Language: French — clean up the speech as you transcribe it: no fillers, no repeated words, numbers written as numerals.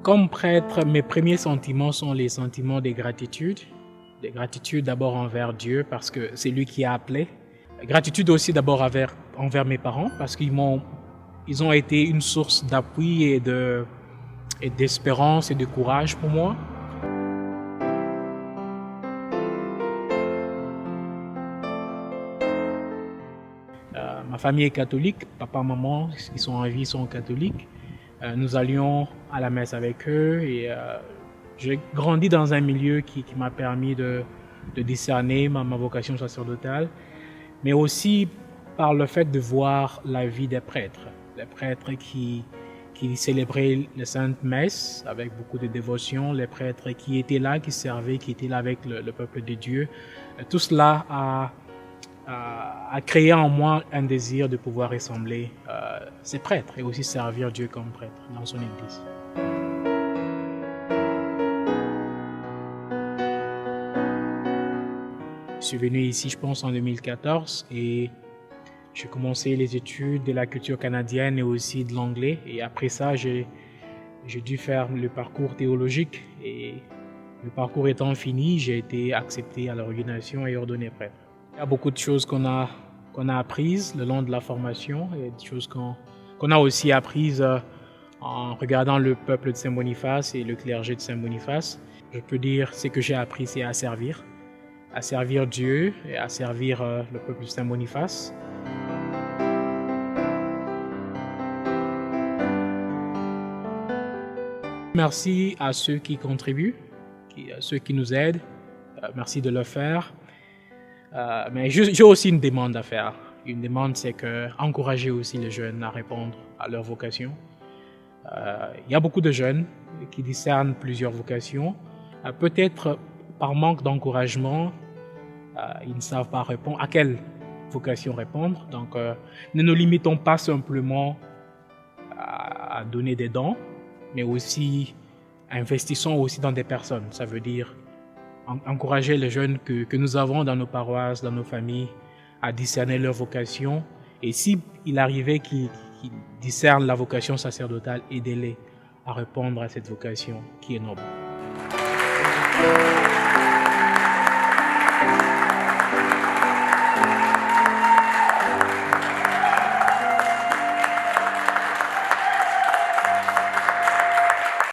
Comme prêtre, mes premiers sentiments sont les sentiments de gratitude. De gratitude d'abord envers Dieu parce que c'est lui qui a appelé. Gratitude aussi d'abord envers mes parents parce ils ont été une source d'appui et d'espérance et de courage pour moi. Ma famille est catholique, papa, maman, qui sont en vie, sont catholiques. Nous allions à la messe avec eux et j'ai grandi dans un milieu qui m'a permis de discerner ma vocation sacerdotale, mais aussi par le fait de voir la vie des prêtres qui célébraient les saintes messes avec beaucoup de dévotion, les prêtres qui étaient là, qui servaient, qui étaient là avec le peuple de Dieu. Tout cela a créé en moi un désir de pouvoir ressembler ces prêtres et aussi servir Dieu comme prêtre dans son Église. Je suis venu ici, je pense, en 2014 et j'ai commencé les études de la culture canadienne et aussi de l'anglais. Et après ça, j'ai dû faire le parcours théologique et le parcours étant fini, j'ai été accepté à l'ordination et ordonné prêtre. Il y a beaucoup de choses qu'on a apprises le long de la formation et des choses qu'on a aussi apprises en regardant le peuple de Saint-Boniface et le clergé de Saint-Boniface. Je peux dire ce que j'ai appris, c'est à servir Dieu et à servir le peuple de Saint-Boniface. Merci à ceux qui contribuent, à ceux qui nous aident. Merci de le faire. Mais j'ai aussi une demande à faire. Une demande, c'est encourager aussi les jeunes à répondre à leur vocation. Il y a beaucoup de jeunes qui discernent plusieurs vocations. Peut-être par manque d'encouragement, ils ne savent pas répondre à quelle vocation répondre. Donc, ne nous limitons pas simplement à donner des dons, mais aussi investissons aussi dans des personnes. Ça veut dire encourager les jeunes que nous avons dans nos paroisses, dans nos familles, à discerner leur vocation. Et s'il arrivait qu'ils discernent la vocation sacerdotale, aidez-les à répondre à cette vocation qui est noble.